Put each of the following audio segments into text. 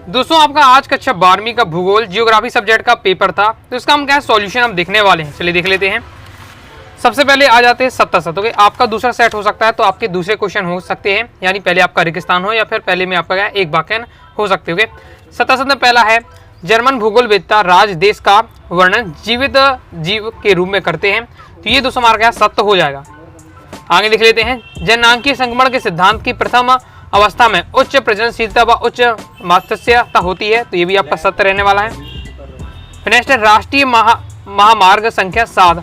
दोस्तों आपका आज कक्षा 12वीं का भूगोल जियोग्राफी सब्जेक्ट का पेपर था, तो इसका हम क्या है सॉल्यूशन हम देखने वाले हैं। चलिए देख लेते हैं। सबसे पहले आ जाते हैं सत्ता सत। ओके, आपका दूसरा सेट हो सकता है तो आपके दूसरे क्वेश्चन हो सकते हैं, यानी पहले आपका रेगिस्तान हो या फिर पहले में आपका क्या एक वाक्य हो सकते हो। सत्ता सत में पहला है जर्मन भूगोलवेत्ता राज देश का वर्णन जीवित जीव के रूप में करते हैं, तो ये दोस्तों हमारा क्या सत्य हो जाएगा। आगे देख लेते हैं। जननांकीय संक्रमण के सिद्धांत की प्रथम अवस्था में उच्च प्रजननशीलता व उच्च मत्स्यता होती है, तो ये भी आपका सत्य रहने वाला है। नेक्स्ट है राष्ट्रीय महामार्ग संख्या 7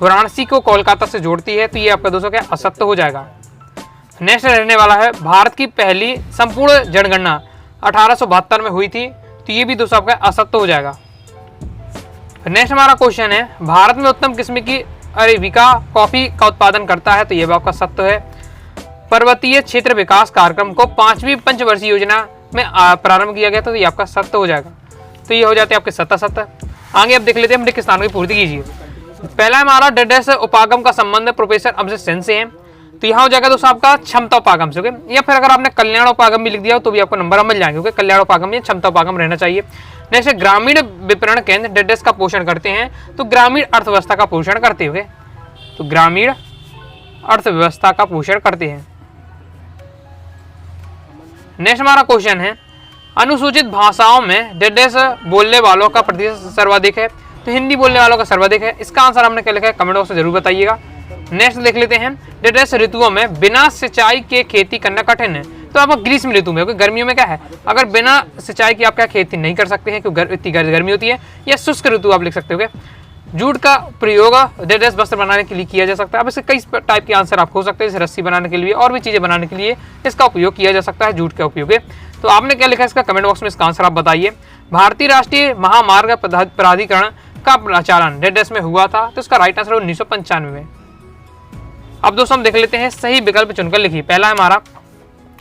वाराणसी को कोलकाता से जोड़ती है, तो ये आपका दोस्तों क्या असत्य हो जाएगा। नेक्स्ट रहने वाला है भारत की पहली संपूर्ण जनगणना 1872 में हुई थी, तो ये भी दोस्तों आपका असत्य हो जाएगा। नेक्स्ट हमारा क्वेश्चन है भारत में उत्तम किस्म की अरेबिका कॉफी का उत्पादन करता है, तो ये भी आपका सत्य है। पर्वतीय क्षेत्र विकास कार्यक्रम को 5वीं पंचवर्षीय योजना में प्रारंभ किया गया, तो ये आपका सत्य हो जाएगा। तो ये हो जाते हैं आपके सत्य सत्य। आगे अब देख लेते हैं हम रेगिस्तान की पूर्ति कीजिए। पहला हमारा डेडेस उपागम का संबंध प्रोफेसर अमजद सेन से है, तो यहाँ हो जाएगा दोस्तों आपका क्षमता उपागम से। या फिर अगर आपने कल्याण उपागम भी लिख दिया तो भी आपको नंबर मिल जाएंगे। कल्याण उपागम या क्षमता उपागम रहना चाहिए। नेक्स्ट ग्रामीण विपणन केंद्र डेडेस का पोषण करते हैं, तो ग्रामीण अर्थव्यवस्था का पोषण करते हुए, तो ग्रामीण अर्थव्यवस्था का पोषण करते हैं। नेक्स्ट हमारा क्वेश्चन है अनुसूचित भाषाओं में डेडेस बोलने वालों का प्रतिशत सर्वाधिक है, तो हिंदी बोलने वालों का सर्वाधिक है। इसका आंसर हमने क्या लिखा है कमेंट बॉक्स में जरूर बताइएगा। नेक्स्ट देख लेते हैं डेडेस ऋतुओं में बिना सिंचाई के खेती करना कठिन है, तो आपको ग्रीष्म ऋतु में, क्योंकि गर्मियों में क्या है अगर बिना सिंचाई की आप क्या खेती नहीं कर सकते हैं क्योंकि इतनी गर्मी होती है, या शुष्क ऋतु आप लिख सकते हो। जूट का प्रयोग डेडेस वस्त्र बनाने के लिए किया जा सकता है। अब इसके कई टाइप के आंसर आप हो सकते हैं, जैसे रस्सी बनाने के लिए और भी चीजें बनाने के लिए इसका उपयोग किया जा सकता है, जूट का उपयोग है। तो आपने क्या लिखा है इसका कमेंट बॉक्स में इसका आंसर आप बताइए। भारतीय राष्ट्रीय महामार्ग प्राधिकरण का प्रचालन डेडेस में हुआ था, तो इसका राइट आंसर 1995 में। अब दोस्तों हम देख लेते हैं सही विकल्प चुनकर लिखिए। पहला है हमारा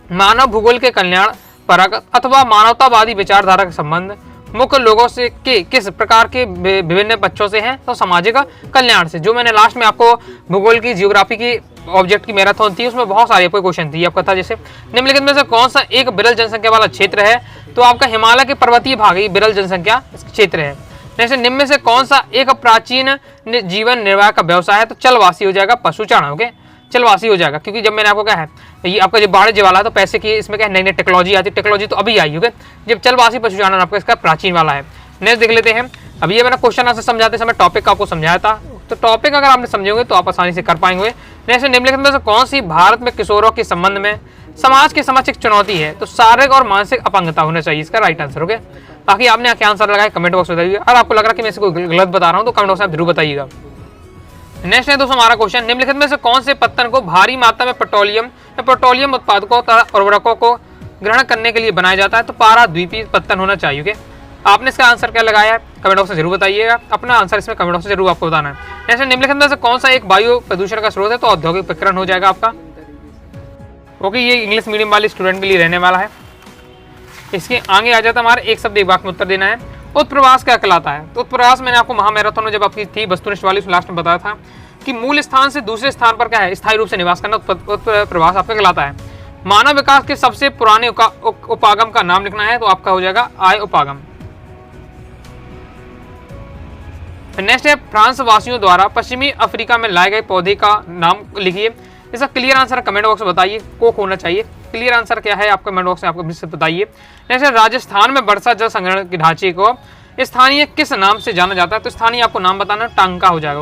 मानव भूगोल के कल्याण परक अथवा मानवतावादी विचारधारा का संबंध मुख्य लोगों से के किस प्रकार के विभिन्न पक्षों से हैं, तो सामाजिक कल्याण से। जो मैंने लास्ट में आपको भूगोल की जियोग्राफी की ऑब्जेक्ट की मैराथन थी उसमें बहुत सारे क्वेश्चन थी आपका था, जैसे निम्नलिखित में से कौन सा एक विरल जनसंख्या वाला क्षेत्र है, तो आपका हिमालय के पर्वतीय भाग ही विरल जनसंख्या क्षेत्र है। जैसे निम्न में से कौन सा एक प्राचीन जीवन निर्वाह का व्यवसाय है, तो चलवासी हो जाएगा पशुचारण। ओके, चलवासी हो जाएगा, क्योंकि जब मैंने आपको क्या है ये आपका जो बाढ़ वाला है तो पैसे की इसमें क्या नई नई टेक्नोलॉजी आती है, टेक्नोलॉजी तो अभी आई होगी, जब चलवासी पशुचारण आपका इसका प्राचीन वाला है। नेक्स्ट देख लेते हैं। अभी ये मैंने क्वेश्चन आंसर समझाते समय टॉपिक आपको समझाया था, तो टॉपिक अगर आपने समझेंगे तो आप आसानी से कर पाएंगे। नेक्स्ट निम्नलिखित में से कौन सी भारत में किशोरों के संबंध में समाज के समक्ष एक चुनौती है, तो शारीरिक और मानसिक अपंगता होना चाहिए, इसका राइट आंसर हो गया। बाकी आपने क्या आंसर लगाया कमेंट बॉक्स में बताइए। अगर आपको लग रहा है कि मैं इसको गलत बता रहा हूँ तो कमेंट बॉक्स में जरूर बताइएगा। नेक्स्ट है दोस्तों हमारा क्वेश्चन निम्नलिखित में से कौन से पत्तन को भारी मात्रा में पेट्रोलियम उत्पादकों तथा उर्वरकों को ग्रहण करने के लिए बनाया जाता है, तो पाराद्वीपीय पत्तन होना चाहिए। आपने इसका आंसर क्या लगाया है कमेंट बॉक्स में जरूर बताइएगा। अपना आंसर इसमें कमेंट बॉक्स में जरूर आपको बताना है। नेक्स्ट निम्नलिखित में से कौन सा एक वायु प्रदूषण का स्रोत है, तो औद्योगिक प्रकरण हो जाएगा आपका। ओके, ये इंग्लिश मीडियम वाले स्टूडेंट के लिए रहने वाला है। इसके आगे आ जाता है हमारे एक शब्द एक वाक्य में उत्तर देना है। उत्प्रवास क्या कहलाता है, तो उत्प्रवास मैंने आपको महामैराथन में जब आपकी थी वस्तुनिष्ठ वाली लास्ट में बताया था कि मूल स्थान से दूसरे स्थान पर क्या है स्थायी रूप से निवास करना, उत्प्रवास आपका कहलाता है। मानव विकास के सबसे पुराने उपागम का नाम लिखना है, तो आपका हो जाएगा आय उपागम। नेक्स्ट है फ्रांस वासियों द्वारा पश्चिमी अफ्रीका में लाए गए पौधे का नाम लिखिए। इसका क्लियर आंसर कमेंट बॉक्स में बताइए, कोक होना चाहिए। क्लियर आंसर क्या है आपका कमेंट बॉक्स में आपको बताइए। नेक्स्ट राजस्थान में वर्षा जल संग्रहण के ढांचे को स्थानीय किस नाम से जाना जाता है, तो स्थानीय आपको नाम बताना टांका हो जाएगा।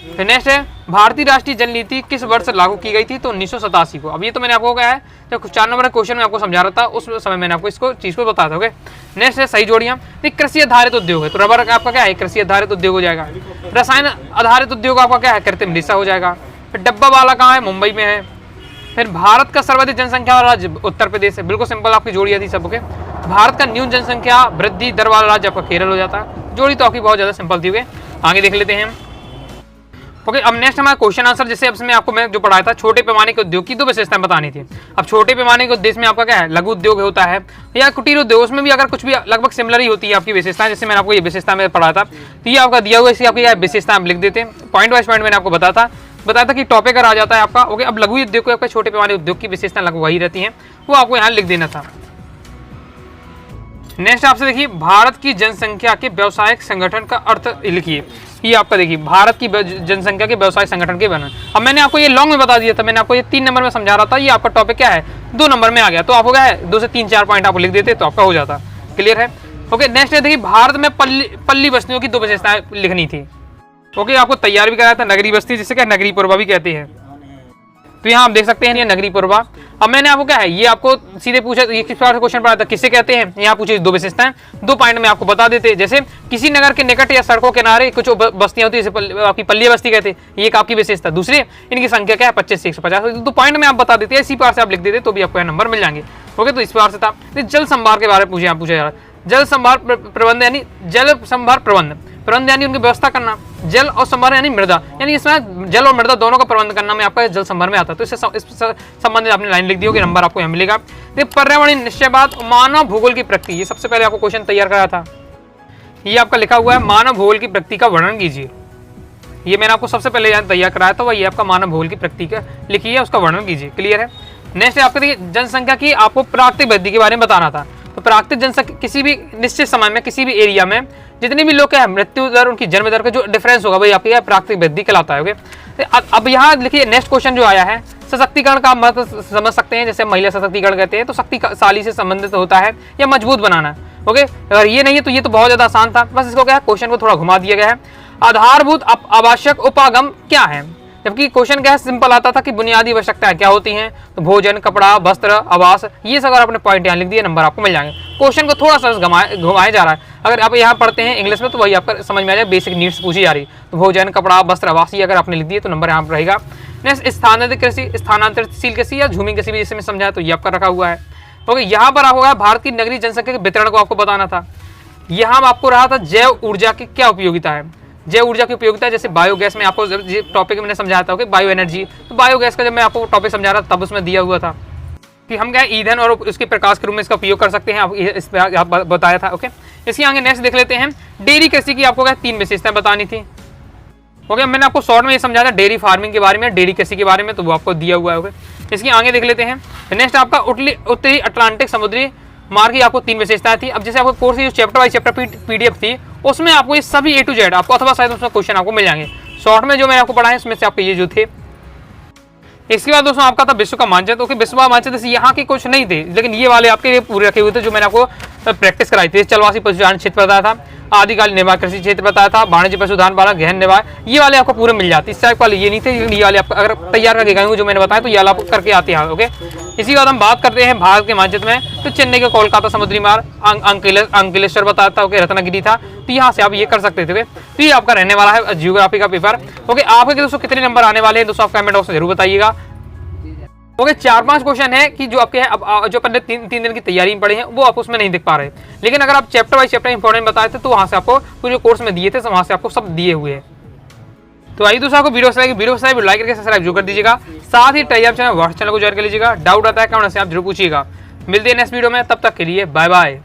फिर नेक्स्ट है भारतीय राष्ट्रीय जल नीति किस वर्ष लागू की गई थी, तो 1987 को। अब ये तो मैंने आपको क्या है तो 4 नंबर क्वेश्चन में आपको समझा रहा था, उस समय मैंने आपको इसको चीज को बताया था। नेक्स्ट है सही जोड़ियां, कृषि आधारित उद्योग है, तो रबर आपका क्या है कृषि आधारित उद्योग हो जाएगा। रसायन आधारित उद्योग आपका क्या है कृत्रिम रेशा हो जाएगा। फिर डब्बा वाला कहाँ है, मुंबई में है। फिर भारत का सर्वाधिक जनसंख्या वाला राज्य उत्तर प्रदेश है, बिल्कुल सिंपल आपकी जोड़ियां थी सबके। भारत का न्यून जनसंख्या वृद्धि दर वाला राज्य आपका केरल हो जाता है। जोड़ी तो आपकी बहुत ज्यादा सिंपल थी। आगे देख लेते हैं। ओके, अब नेक्स्ट हमारा क्वेश्चन आंसर, जैसे अब इसमें आपको मैं जो पढ़ाया था छोटे पैमाने के उद्योग की 2 विशेषताएं बतानी थी। अब छोटे पैमाने के उद्देश्य में आपका क्या है लघु उद्योग होता है या कुटीर उद्योग, उसमें भी अगर कुछ भी लगभग सिमिलर ही होती है आपकी विशेषताएं। जैसे मैंने आपको ये विशेषता में पढ़ा था, तो ये आपका दिया हुआ इसकी आपकी विशेषता आप लिख देते हैं। पॉइंट वाइज पॉइंट मैंने आपको बताया था कि टॉपिक अगर आ जाता है आपका। ओके, अब लघु उद्योग को आपका छोटे पैमाने उद्योग की विशेषता लगभग वही रहती है, वो आपको यहाँ लिख देना था। नेक्स्ट आपसे देखिए, भारत की जनसंख्या के व्यावसायिक संगठन का अर्थ लिखिए। ये आपका देखिए, भारत की जनसंख्या के व्यवसायिक संगठन के वर्णन। अब मैंने आपको ये लॉन्ग में बता दिया था, मैंने आपको ये 3 नंबर में समझा रहा था, ये आपका टॉपिक क्या है 2 नंबर में आ गया, तो आप हो गया है 2 से 3-4 पॉइंट आप लिख देते तो आपका हो जाता। क्लियर है? ओके, नेक्स्ट है देखिए, भारत में पल्ली बस्तियों की 2 विशेषताएं लिखनी थी। ओके, आपको तैयार भी कराया था, नगरी बस्ती जिसे क्या नगरी पूर्वा भी कहते हैं। तो यहाँ आप देख सकते हैं ये नगरी पूर्वा। अब मैंने आपको क्या है, ये आपको सीधे पूछा, ये किस प्रकार से क्वेश्चन पढ़ा था, किसे कहते हैं, यहाँ पूछे 2 विशेषताएं, 2 पॉइंट में आपको बता देते। जैसे किसी नगर के निकट या सड़कों के किनारे कुछ बस्तियां होती है, आपकी पल्ली बस्ती कहते हैं, ये एक आपकी विशेषता। दूसरे, इनकी संख्या क्या है 25 से 150, 2 पॉइंट में आप बता देते हैं, इसी प्रकार से आप लिख देते तो भी आपको नंबर मिल जाएंगे। ओके, तो इस प्रकार से था। जल संभार के बारे में पूछा जा रहा है, जल संभार प्रबंध यानी जल संभार प्रबंध यानी उनकी व्यवस्था करना, जल और संभार यानी मृदा, यानी इसमें जल और मृदा दोनों का प्रबंध करना में आपका जल संभार में आता है। तो इससे संबंधित आपने लाइन लिख दी होगी, नंबर आपको यहाँ मिलेगा। पर्यावरणीय निश्चयवाद, मानव भूगोल की प्रकृति, ये सबसे पहले आपको क्वेश्चन तैयार कराया था, ये आपका लिखा हुआ है, मानव भूगोल की प्रकृति का वर्णन कीजिए। ये मैंने आपको सबसे पहले यहाँ तैयार कराया था, वही आपका मानव भूगोल की प्रकृति का लिखिए, उसका वर्णन कीजिए। क्लियर है? नेक्स्ट आपको देखिए, जनसंख्या की आपको प्राकृतिक वृद्धि के बारे में बताना था। तो प्राकृतिक जनसंख्या किसी भी निश्चित समय में किसी भी एरिया में जितने भी लोग क्या है, मृत्यु दर उनकी जन्म दर का जो डिफरेंस होगा वही आपकी प्राकृतिक वृद्धि कहलाता है। अब यहाँ देखिए, नेक्स्ट क्वेश्चन जो आया है, सशक्तिकरण का मतलब समझ सकते हैं, जैसे महिला सशक्तिकरण कहते हैं, तो शक्तिशाली से संबंधित होता है या मजबूत बनाना। ओके, अगर ये नहीं है तो ये तो बहुत ज्यादा आसान था, बस इसको क्या है, क्वेश्चन को थोड़ा घुमा दिया गया है। आधारभूत आवश्यक उपागम क्या है, जबकि क्वेश्चन क्या है, सिंपल आता था कि बुनियादी आवश्यकताएं क्या होती हैं, तो भोजन, कपड़ा, वस्त्र, आवास, ये सब अगर आपने पॉइंट यहाँ लिख दिए नंबर आपको मिल जाएंगे। क्वेश्चन को थोड़ा सा घुमाया जा रहा है, अगर आप यहाँ पढ़ते हैं इंग्लिश में तो वही आपका समझ में आ जाए, बेसिक नीड्स पूछी जा रही, तो भोजन, कपड़ा, वस्त्र, आवास, ये अगर आपने लिख दिए तो नंबर यहाँ पर रहेगा। नेक्स्ट, स्थानांतरित कृषि या झूमी कृषि भी जैसे मैं समझाया, तो ये आपका रखा हुआ है। ओके, यहाँ पर आपको भारत की नगरीय जनसंख्या के वितरण को आपको बताना था। यहाँ आपको रहा था जैव ऊर्जा की क्या उपयोगिता है, जैव ऊर्जा की उपयोगिता, जैसे बायोगैस में आपको टॉपिक मैंने समझाया था, बायो एनर्जी, तो बायोगैस का जब मैं आपको टॉपिक समझा रहा था तब उसमें दिया हुआ था कि हम क्या ईंधन और उसके प्रकाश के रूप में इसका उपयोग कर सकते हैं, इस पर आप बताया था। ओके, इसके आगे नेक्स्ट देख लेते हैं, डेयरी कृषि की आपको क्या 3 विशेषताएं बतानी थी। ओके, मैंने आपको शॉर्ट में ये समझाया था डेयरी फार्मिंग के बारे में, डेयरी कृषि के बारे में, तो वो आपको दिया हुआ है। ओके, इसके आगे देख लेते हैं, नेक्स्ट आपका उत्तरी अटलांटिक समुद्री मार्ग की आपको 3 विशेषताएं थी। अब जैसे आपको कोर्स की जो चैप्टर वाइज चैप्टर पीडीएफ थी उसमें आपको ये सभी A to Z आपको, अथवा शायद उसमें क्वेश्चन आपको मिल जाएंगे। शॉर्ट में जो मैंने आपको पढ़ाया इसमें से आपके ये जो थे। इसके बाद दोस्तों आपका था विश्व का मानचित्र। ओके, विश्व का मानचित्र यहाँ के कुछ नहीं थे, लेकिन ये वाले आपके पूरे रखे हुए थे जो मैंने आपको प्रैक्टिस कराई थी। चलवासी पशुचारण क्षेत्र बताया था, आदिकाल निर्वाह कृषि क्षेत्र बताया था, वाणिज्य पशुधन वाला, गहन निर्वाह, ये वाले आपको पूरे मिल जाते। इस टाइप वाले ये नहीं थे, लेकिन ये वाले आप अगर तैयार करके गए जो मैंने बताया तो ये वाला आप करके आते हैं। ओके, इसी के बाद हम बात करते हैं भारत के मानचित्र में, तो चेन्नई का कोलकाता समुद्री मार्ग, अंकलेश्वर बताया था, ओके, रत्नागिरी था, तो यहाँ से आप ये कर सकते थे। तो ये आपका रहने वाला है जियोग्राफी का पेपर। ओके, आपके दोस्तों कितने नंबर आने वाले हैं दोस्तों आप कमेंट बॉक्स में जरूर बताइएगा। ओके, 4-5 क्वेश्चन है कि जो आपके हैं, अब जो अपने 3 दिन की तैयारी में पड़े हैं वो आप उसमें नहीं दिख पा रहे, लेकिन अगर आप चैप्टर वाइज चैप्टर इंपॉर्टेंट बताए थे तो वहाँ से आपको जो कोर्स में दिए थे वहाँ से आपको सब दिए हुए हैं। तो आइए दोस्तों, आपको वीडियो लाइक करके सब्सक्राइब जरूर कर दीजिएगा, साथ ही टेलीग्राम चैनल व्हाट्सएप चैनल को ज्वाइन कर लीजिएगा। डाउट आता है कमेंट से आप जरूर पूछिएगा। मिलते हैं नेक्स्ट वीडियो में, तब तक के लिए बाय बाय।